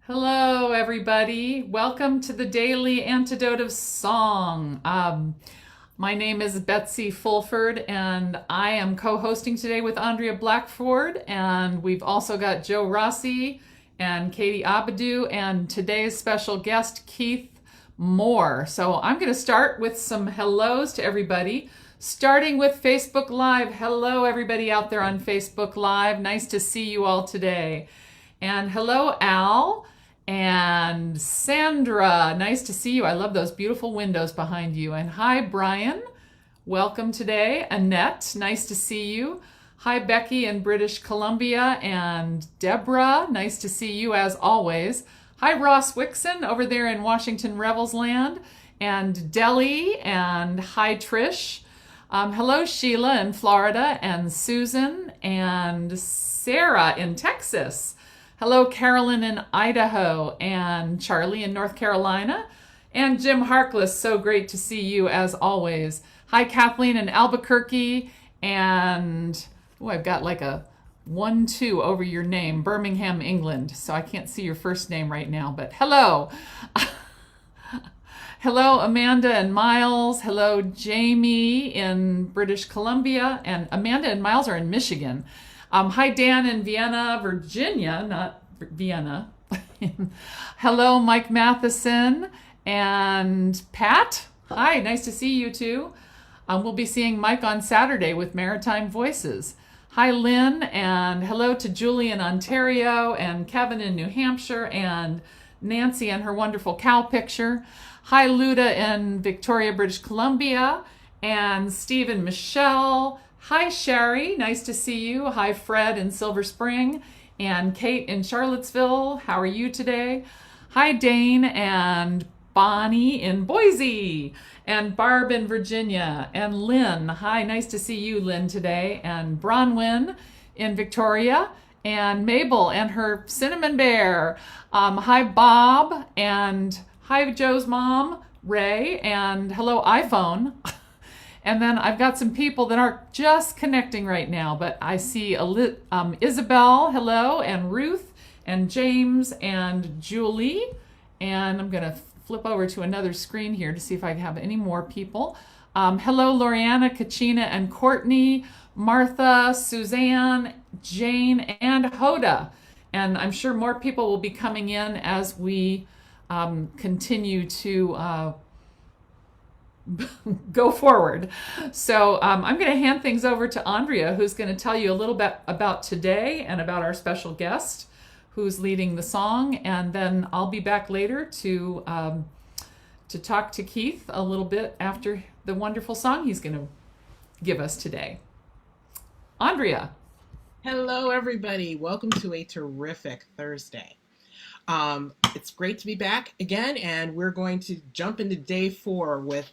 Hello, everybody. Welcome to the Daily Antidote of Song. My name is Betsy Fulford, and I am co hosting today with Andrea Blackford. And we've also got Joe Rossi and Katie Abadou, and today's special guest, Keith Moore. So I'm going to start with some hellos to everybody, starting with Facebook Live. Hello, everybody out there on Facebook Live. Nice to see you all today. And hello, Al. And Sandra, nice to see you. I love those beautiful windows behind you. And hi, Brian. Welcome today. Annette, nice to see you. Hi, Becky in British Columbia. And Deborah, nice to see you as always. Hi, Ross Wixon over there in Washington Revels land. And Deli, and hi, Trish. Hello, Sheila in Florida, and Susan, and Sarah in Texas. Hello, Carolyn in Idaho, and Charlie in North Carolina, and Jim Harkless. So great to see you as always. Hi, Kathleen in Albuquerque, and I've got like a 1-2 over your name, Birmingham, England. So I can't see your first name right now, but hello. Hello, Amanda and Miles. Hello, Jamie in British Columbia, and Amanda and Miles are in Michigan. Hi, Dan in Vienna, Virginia, not Vienna. Hello, Mike Matheson and Pat. Hi, nice to see you too. We'll be seeing Mike on Saturday with Maritime Voices. Hi, Lynn, and hello to Julie in Ontario, and Kevin in New Hampshire, and Nancy and her wonderful cow picture. Hi, Luda in Victoria, British Columbia, and Steve and Michelle. Hi, Sherry. Nice to see you. Hi, Fred in Silver Spring, and Kate in Charlottesville. How are you today? Hi, Dane and Bonnie in Boise, and Barb in Virginia, and Lynn. Hi, nice to see you, Lynn, today, and Bronwyn in Victoria, and Mabel and her cinnamon bear. Hi, Bob, and hi, Joe's mom, Ray, and hello, iPhone. And then I've got some people that are just connecting right now, but I see Isabel, hello, and Ruth, and James, and Julie. And I'm going to flip over to another screen here to see if I have any more people. Hello, Loriana, Kachina, and Courtney, Martha, Suzanne, Jane, and Hoda. And I'm sure more people will be coming in as we continue to go forward. So I'm going to hand things over to Andrea, who's going to tell you a little bit about today and about our special guest who's leading the song. And then I'll be back later to talk to Keith a little bit after the wonderful song he's going to give us today. Andrea. Hello, everybody. Welcome to a terrific Thursday. It's great to be back again, and we're going to jump into day 4 with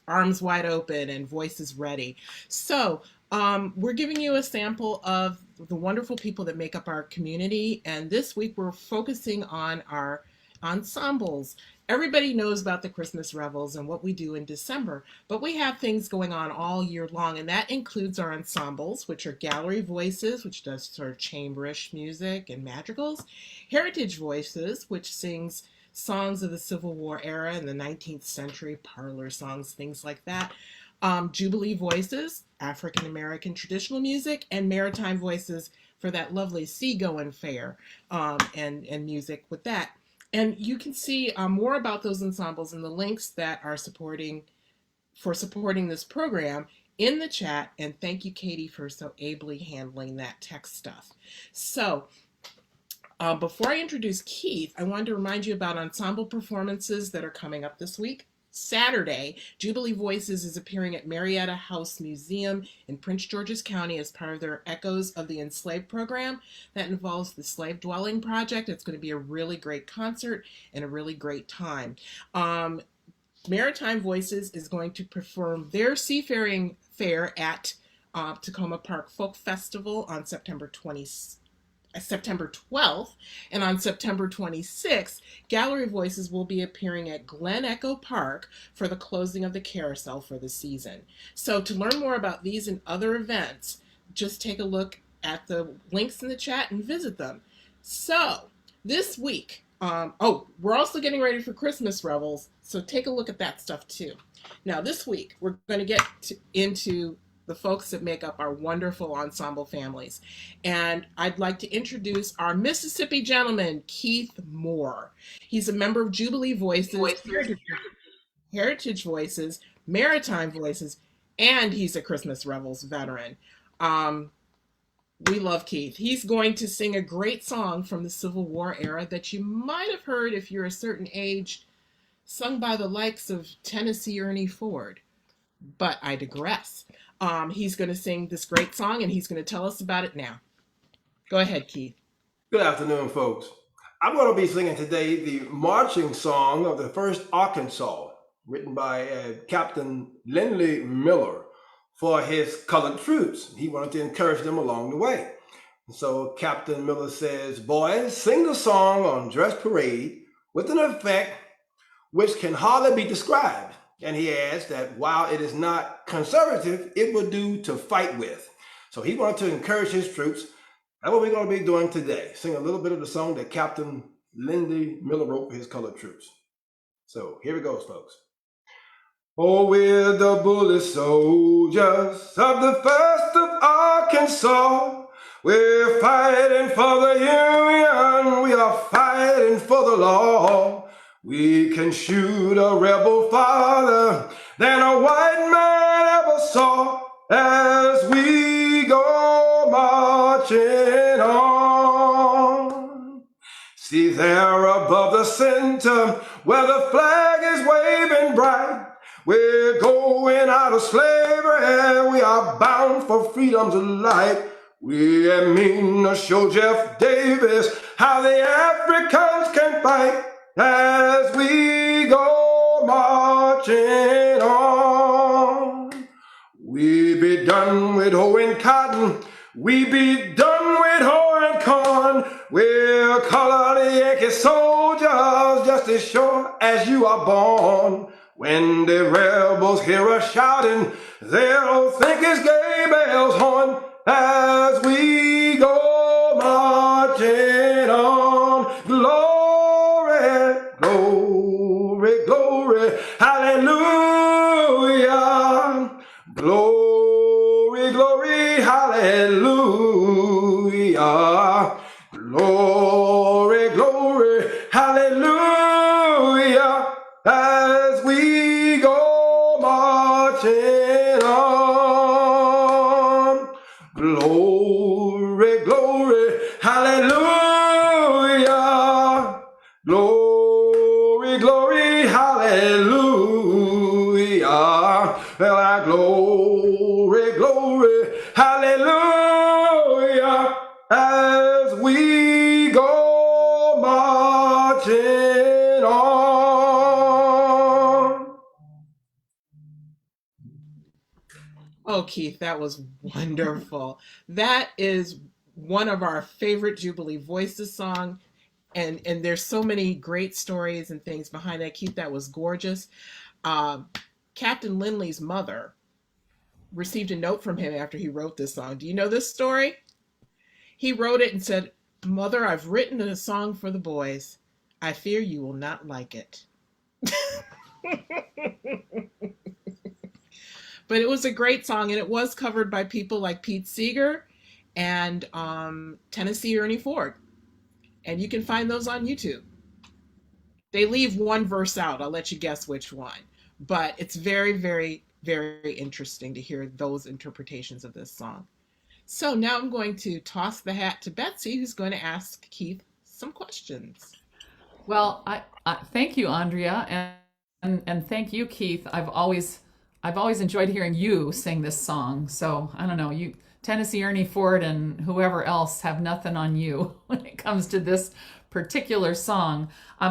arms wide open and voices ready. So we're giving you a sample of the wonderful people that make up our community, and this week we're focusing on our ensembles. Everybody knows about the Christmas Revels and what we do in December, but we have things going on all year long, and that includes our ensembles, which are Gallery Voices, which does sort of chamberish music and madrigals, Heritage Voices, which sings songs of the Civil War era and the 19th century, parlor songs, things like that, Jubilee Voices, African American traditional music, and Maritime Voices for that lovely seagoing fair and music with that. And you can see more about those ensembles and the links that are supporting this program in the chat. And thank you, Katie, for so ably handling that text stuff. So before I introduce Keith, I wanted to remind you about ensemble performances that are coming up this week. Saturday, Jubilee Voices is appearing at Marietta House Museum in Prince George's County as part of their Echoes of the Enslaved program. That involves the Slave Dwelling Project. It's going to be a really great concert and a really great time. Maritime Voices is going to perform their Seafaring Fair at Tacoma Park Folk Festival on September 12th, and on September 26th, Gallery Voices will be appearing at Glen Echo Park for the closing of the carousel for the season. So to learn more about these and other events, just take a look at the links in the chat and visit them. So this week, We're also getting ready for Christmas Revels, so take a look at that stuff too. Now, this week, we're going to get into the folks that make up our wonderful ensemble families. And I'd like to introduce our Mississippi gentleman, Keith Moore. He's a member of Jubilee Voices, Heritage Voices, Maritime Voices, and he's a Christmas Revels veteran. We love Keith. He's going to sing a great song from the Civil War era that you might have heard if you're a certain age, sung by the likes of Tennessee Ernie Ford. But I digress. He's going to sing this great song, and he's going to tell us about it now. Go ahead, Keith. Good afternoon, folks. I'm going to be singing today the marching song of the 1st Arkansas, written by Captain Lindley Miller for his colored troops. He wanted to encourage them along the way. So Captain Miller says, "Boys, sing the song on dress parade with an effect which can hardly be described." And he adds that while it is not conservative, it will do to fight with. So he wanted to encourage his troops. That's what we're going to be doing today. Sing a little bit of the song that Captain Lindley Miller wrote for his colored troops. So here it goes, folks. Oh, we're the bully soldiers of the 1st of Arkansas. We're fighting for the Union. We are fighting for the law. We can shoot a rebel farther than a white man ever saw as we go marching on. See there above the center where the flag is waving bright. We're going out of slavery. We are bound for freedom's light. We mean to show Jeff Davis how the Africans can fight as we go marching on. We be done with hoeing cotton. We be done with hoeing corn. We're colored Yankee soldiers just as sure as you are born. When the rebels hear us shouting, they'll think it's Gabriel's horn as we go marching on. Glory, glory, glory, hallelujah. Glory, glory, hallelujah. Glory, glory, hallelujah. As we go marching on. Glory, glory, hallelujah. Glory, glory, hallelujah. Well, I glory, glory, hallelujah. As we go marching on. Oh, Keith, that was wonderful. That is one of our favorite Jubilee Voices song. And there's so many great stories and things behind that. Keith, that was gorgeous. Captain Lindley's mother received a note from him after he wrote this song. Do you know this story? He wrote it and said, "Mother, I've written a song for the boys. I fear you will not like it." But it was a great song, and it was covered by people like Pete Seeger and Tennessee Ernie Ford. And you can find those on YouTube. They leave one verse out. I'll let you guess which one. But it's very, very, very interesting to hear those interpretations of this song. So now I'm going to toss the hat to Betsy, who's going to ask Keith some questions. Well, I thank you, Andrea, and thank you, Keith. I've always enjoyed hearing you sing this song. So I don't know, you Tennessee Ernie Ford and whoever else have nothing on you when it comes to this particular song.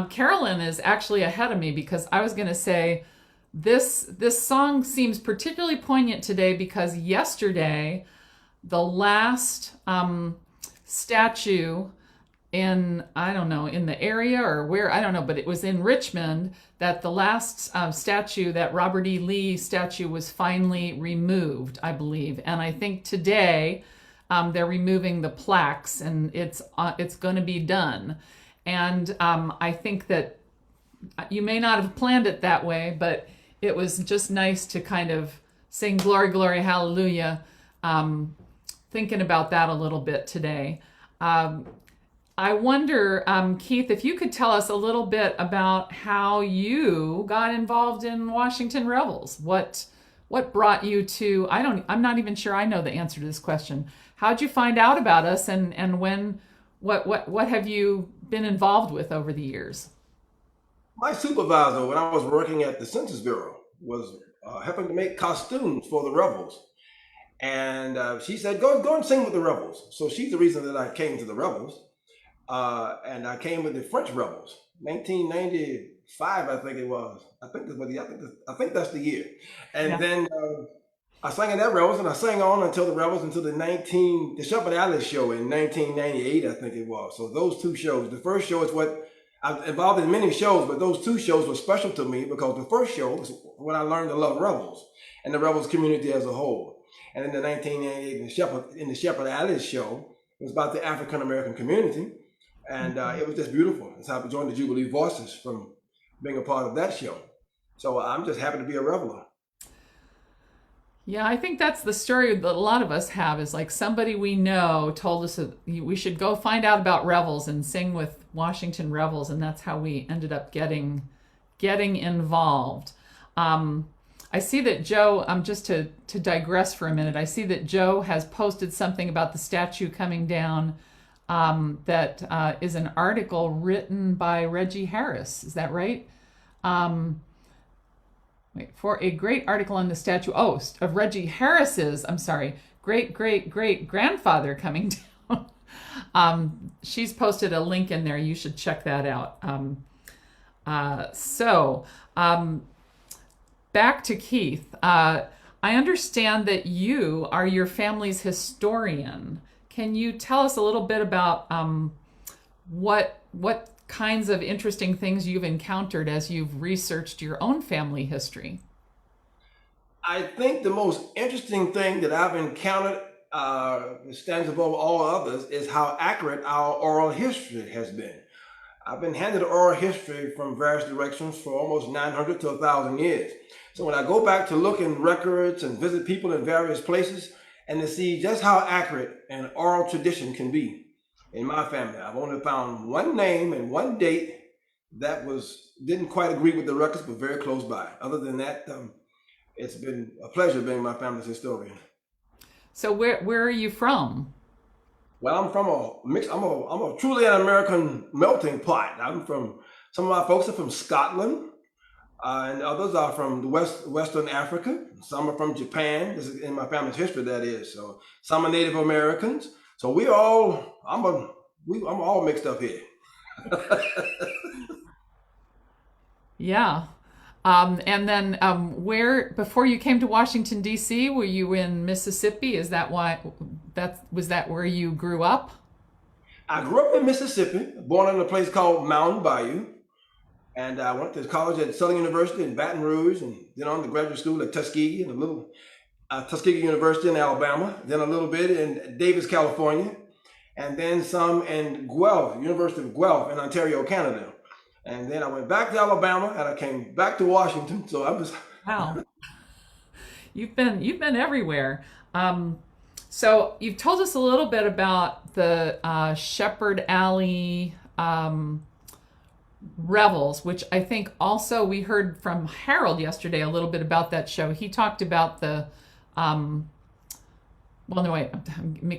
Carolyn is actually ahead of me because I was going to say this song seems particularly poignant today because yesterday the last statue in, I don't know, in the area or where, I don't know, but it was in Richmond that the last statue, that Robert E. Lee statue, was finally removed, I believe. And I think today they're removing the plaques and it's going to be done. And I think that you may not have planned it that way, but it was just nice to kind of sing Glory, Glory, Hallelujah, thinking about that a little bit today. I wonder, Keith, if you could tell us a little bit about how you got involved in Washington Revels. What brought you to? I'm not even sure I know the answer to this question. How'd you find out about us, and when? What have you been involved with over the years? My supervisor, when I was working at the Census Bureau, was helping to make costumes for the Rebels. And she said, go and sing with the Rebels. So she's the reason that I came to the Rebels. And I came with the French Rebels, 1995, I think it was. I think that's the year. And then I sang in that Rebels, and I sang on until the Rebels until the Shepherd Alice show in 1998, I think it was. So those two shows. The first show is what I'm involved in many shows, but those two shows were special to me because the first show was when I learned to love Rebels and the Rebels community as a whole. And in the 1998 in the Shepherd Alice show, it was about the African American community. And it was just beautiful. It's how I joined the Jubilee Voices from being a part of that show. So I'm just happy to be a Reveler. Yeah, I think that's the story that a lot of us have is like somebody we know told us that we should go find out about Revels and sing with Washington Revels, and that's how we ended up getting involved. I see that Joe, just to digress for a minute, I see that Joe has posted something about the statue coming down that is an article written by Reggie Harris. Is that right? For a great article on the statue, of Reggie Harris's, great grandfather coming down. She's posted a link in there. You should check that out. Back to Keith. I understand that you are your family's historian. Can you tell us a little bit about what kinds of interesting things you've encountered as you've researched your own family history? I think the most interesting thing that I've encountered stands above all others is how accurate our oral history has been. I've been handed oral history from various directions for almost 900 to 1,000 years. So when I go back to look in records and visit people in various places and to see just how accurate an oral tradition can be in my family, I've only found one name and one date that didn't quite agree with the records, but very close by. Other than that, it's been a pleasure being my family's historian. So where are you from? Well, I'm from I'm a truly an American melting pot. Some of my folks are from Scotland, and others are from the Western Africa. Some are from Japan. This is in my family's history, that is. So some are Native Americans. So I'm all mixed up here. Yeah. And then before you came to Washington, D.C., were you in Mississippi? Was that where you grew up? I grew up in Mississippi, born in a place called Mountain Bayou. And I went to college at Southern University in Baton Rouge, and then on to graduate school at Tuskegee and a little Tuskegee University in Alabama, then a little bit in Davis, California, and then some in Guelph, University of Guelph in Ontario, Canada. And then I went back to Alabama and I came back to Washington. So I'm just wow. You've been everywhere. So you've told us a little bit about the Shepherd Alley Revels, which I think also we heard from Harold yesterday a little bit about that show. He talked about the I'm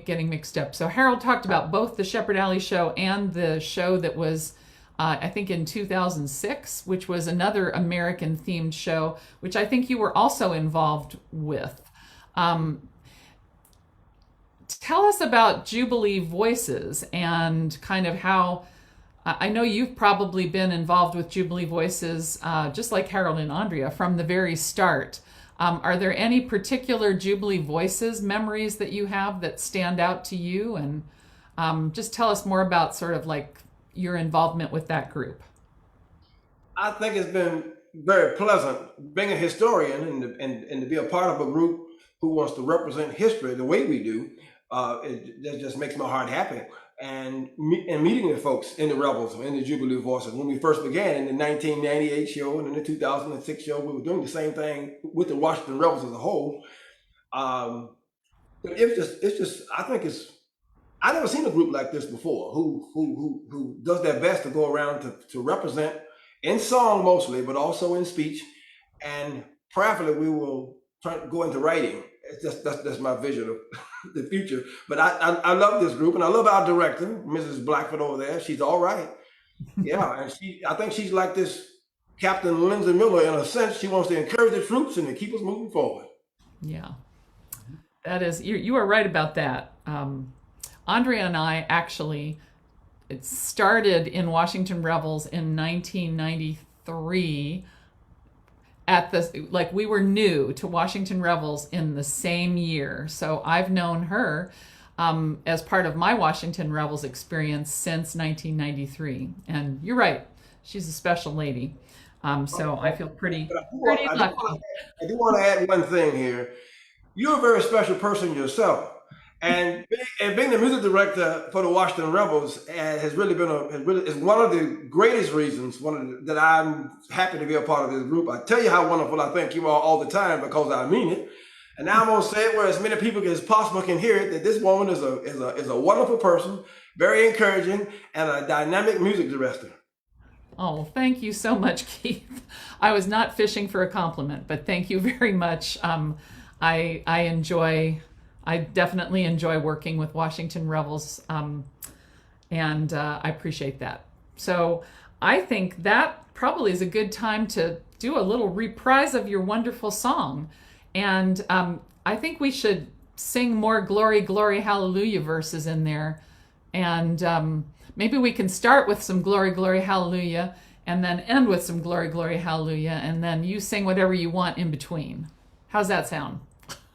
getting mixed up. So Harold talked about both the Shepherd Alley show and the show that was I think in 2006, which was another American themed show, which I think you were also involved with. Tell us about Jubilee Voices and kind of how, I know you've probably been involved with Jubilee Voices, just like Harold and Andrea, from the very start. Are there any particular Jubilee Voices memories that you have that stand out to you? And just tell us more about sort of like your involvement with that group. I think it's been very pleasant being a historian and to be a part of a group who wants to represent history the way we do. It just makes my heart happy. and meeting the folks in the Rebels or in the Jubilee Voices. When we first began in the 1998 show and in the 2006 show, we were doing the same thing with the Washington Revels as a whole. But it's just, I think I've never seen a group like this before who does their best to go around to represent in song mostly, but also in speech. And prayerfully, we will try to go into writing. That's my vision of the future. But I love this group, and I love our director, Mrs. Blackford over there. She's all right. Yeah, and I think she's like this Captain Lindsay Miller in a sense. She wants to encourage the troops and to keep us moving forward. Yeah, that is, you are right about that. Andrea and I actually, it started in Washington Revels in 1993 we were new to Washington Revels in the same year. So I've known her as part of my Washington Revels experience since 1993. And you're right, she's a special lady. So I feel pretty lucky. I do want to add one thing here. You're a very special person yourself. And being the music director for the Washington Revels has really been is one of the greatest reasons that I'm happy to be a part of this group. I tell you how wonderful I think you are all the time because I mean it. And now I'm gonna say it where as many people as possible can hear it, that this woman is a wonderful person, very encouraging, and a dynamic music director. Oh, well, thank you so much, Keith. I was not fishing for a compliment, but thank you very much. I definitely enjoy working with Washington Revels, and I appreciate that. So I think that probably is a good time to do a little reprise of your wonderful song. And I think we should sing more Glory, Glory, Hallelujah verses in there. And maybe we can start with some Glory, Glory, Hallelujah, and then end with some Glory, Glory, Hallelujah, and then you sing whatever you want in between. How's that sound?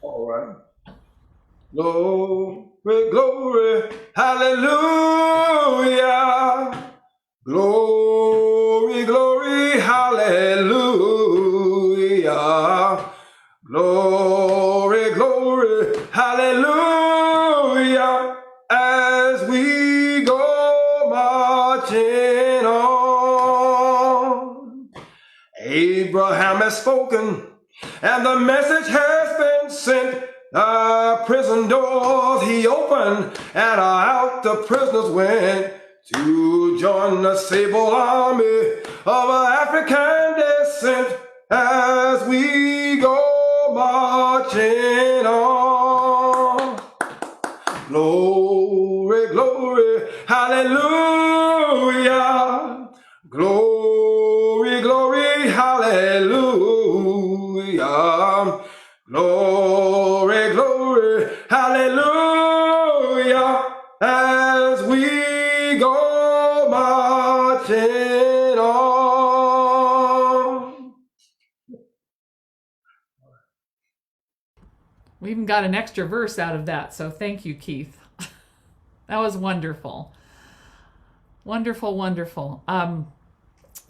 All right. Glory, glory, hallelujah. Glory, glory, hallelujah. Glory, glory, hallelujah. As we go marching on. Abraham has spoken, and the message has been sent. Prison doors he opened, and out the prisoners went to join the sable army of African descent as we go marching on. Glory, glory, hallelujah. Glory, glory, hallelujah. Glory, glory, hallelujah, as we go marching on. We even got an extra verse out of that, so thank you, Keith. That was wonderful. Wonderful, wonderful.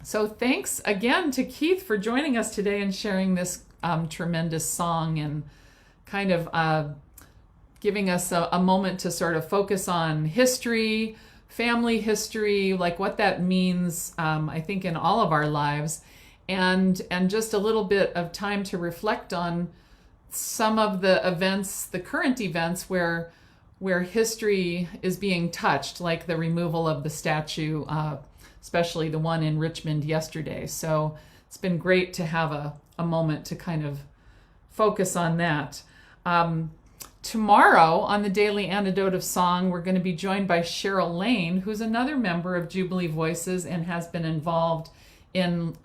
So thanks again to Keith for joining us today and sharing this tremendous song and kind of giving us a moment to sort of focus on history, family history, like what that means, I think, in all of our lives, and just a little bit of time to reflect on some of the events, the current events where history is being touched, like the removal of the statue, especially the one in Richmond yesterday. So it's been great to have a moment to kind of focus on that. Tomorrow on the Daily Antidote of Song, we're going to be joined by Cheryl Lane, who's another member of Jubilee Voices and has been involved in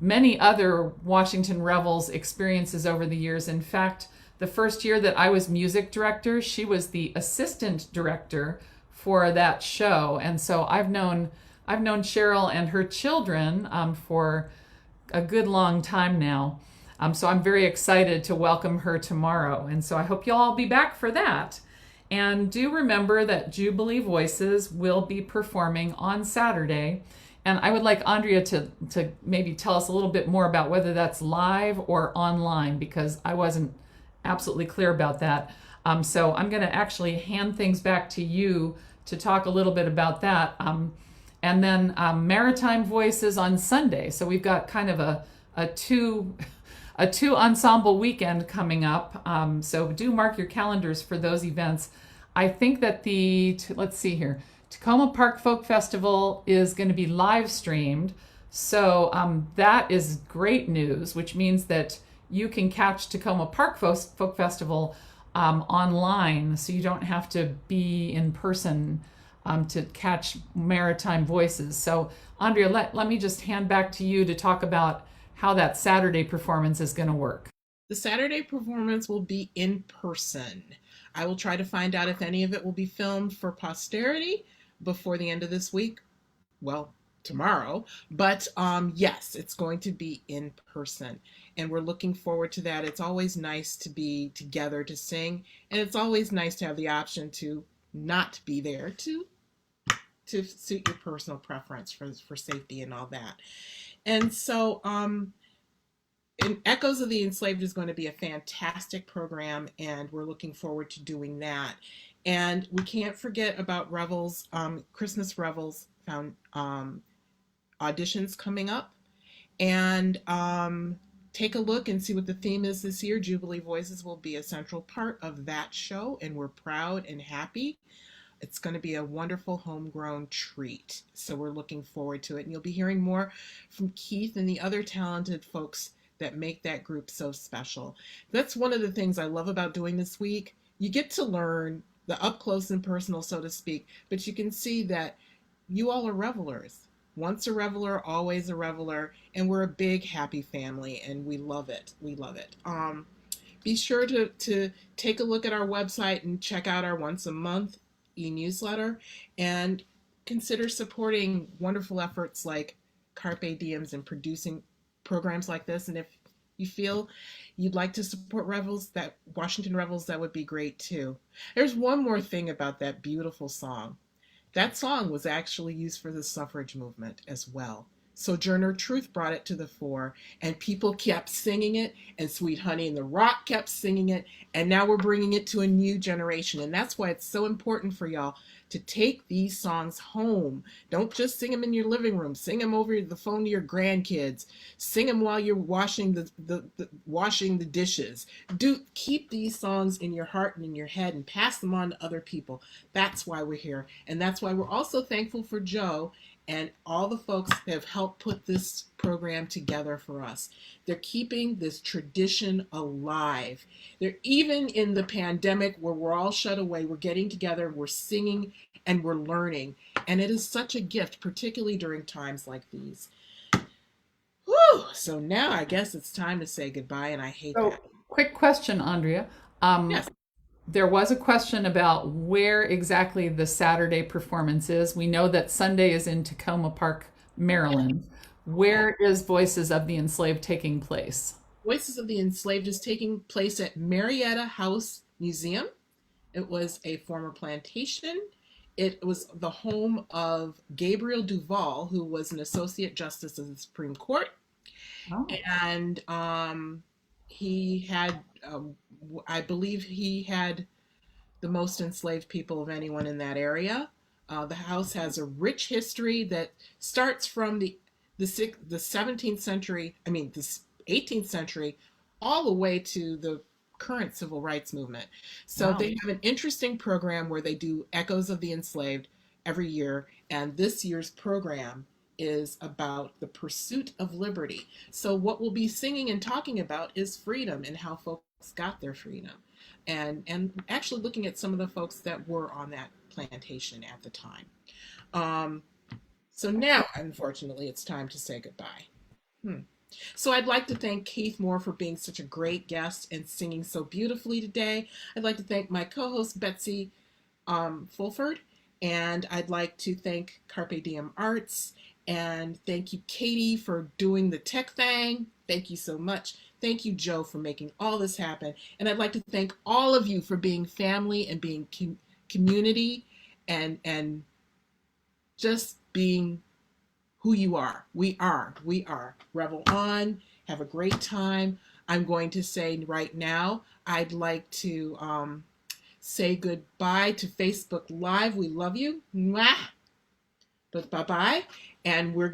many other Washington Revels experiences over the years. In fact, the first year that I was music director, she was the assistant director for that show. And so I've known Cheryl and her children for a good long time now. So I'm very excited to welcome her tomorrow. And so I hope you'll all be back for that. And do remember that Jubilee Voices will be performing on Saturday. And I would like Andrea to maybe tell us a little bit more about whether that's live or online, because I wasn't absolutely clear about that. So I'm going to actually hand things back to you to talk a little bit about that. And then Maritime Voices on Sunday. So we've got kind of a two a two ensemble weekend coming up. So do mark your calendars for those events. I think that let's see here, Tacoma Park Folk Festival is going to be live streamed. So that is great news, which means that you can catch Tacoma Park Folk Festival online, so you don't have to be in person to catch Maritime Voices. So Andrea, let me just hand back to you to talk about how that Saturday performance is going to work. The Saturday performance will be in person. I will try to find out if any of it will be filmed for posterity before the end of this week. Well, tomorrow. But yes, it's going to be in person. And we're looking forward to that. It's always nice to be together to sing. And it's always nice to have the option to not be there to suit your personal preference for safety and all that. And so and Echoes of the Enslaved is going to be a fantastic program, and we're looking forward to doing that. And we can't forget about Revels, Christmas Revels auditions coming up. And take a look and see what the theme is this year. Jubilee Voices will be a central part of that show, and we're proud and happy. It's going to be a wonderful homegrown treat. So we're looking forward to it. And you'll be hearing more from Keith and the other talented folks that make that group so special. That's one of the things I love about doing this week. You get to learn the up close and personal, so to speak, but you can see that you all are revelers. Once a reveler, always a reveler, and we're a big happy family, and we love it. We love it. Be sure to take a look at our website and check out our once a month e-newsletter, and consider supporting wonderful efforts like Carpe Diems and producing programs like this. And if you feel you'd like to support Revels, that Washington Revels, that would be great too. There's one more thing about that beautiful song. That song was actually used for the suffrage movement as well. Sojourner Truth brought it to the fore, and people kept singing it, and Sweet Honey and the Rock kept singing it, and now we're bringing it to a new generation. And that's why it's so important for y'all to take these songs home. Don't just sing them in your living room. Sing them over the phone to your grandkids. Sing them while you're washing washing the dishes. Keep these songs in your heart and in your head and pass them on to other people. That's why we're here. And that's why we're also thankful for Joe and all the folks that have helped put this program together for us. They're keeping this tradition alive. They're even in the pandemic where we're all shut away, we're getting together, we're singing, and we're learning. And it is such a gift, particularly during times like these. Whew! So now I guess it's time to say goodbye, and I hate that. Quick question, Andrea. Yes. There was a question about where exactly the Saturday performance is. We know that Sunday is in Tacoma Park, Maryland. Where is Voices of the Enslaved taking place? Voices of the Enslaved is taking place at Marietta House Museum. It was a former plantation. It was the home of Gabriel Duval, who was an Associate Justice of the Supreme Court. Oh. And he had, I believe he had the most enslaved people of anyone in that area. The house has a rich history that starts from the 17th century, the 18th century, all the way to the current civil rights movement. So Wow. they have an interesting program where they do Echoes of the Enslaved every year. And this year's program is about the pursuit of liberty. So what we'll be singing and talking about is freedom and how folks got their freedom. And actually looking at some of the folks that were on that plantation at the time. So now, unfortunately, it's time to say goodbye. So I'd like to thank Keith Moore for being such a great guest and singing so beautifully today. I'd like to thank my co-host, Betsy Fulford. And I'd like to thank Carpe Diem Arts. And thank you, Katie, for doing the tech thing. Thank you so much. Thank you, Joe, for making all this happen. And I'd like to thank all of you for being family and being community and just being who you are. We are. Revel on. Have a great time. I'm going to say right now, I'd like to say goodbye to Facebook Live. We love you. Mwah. But bye-bye. And we're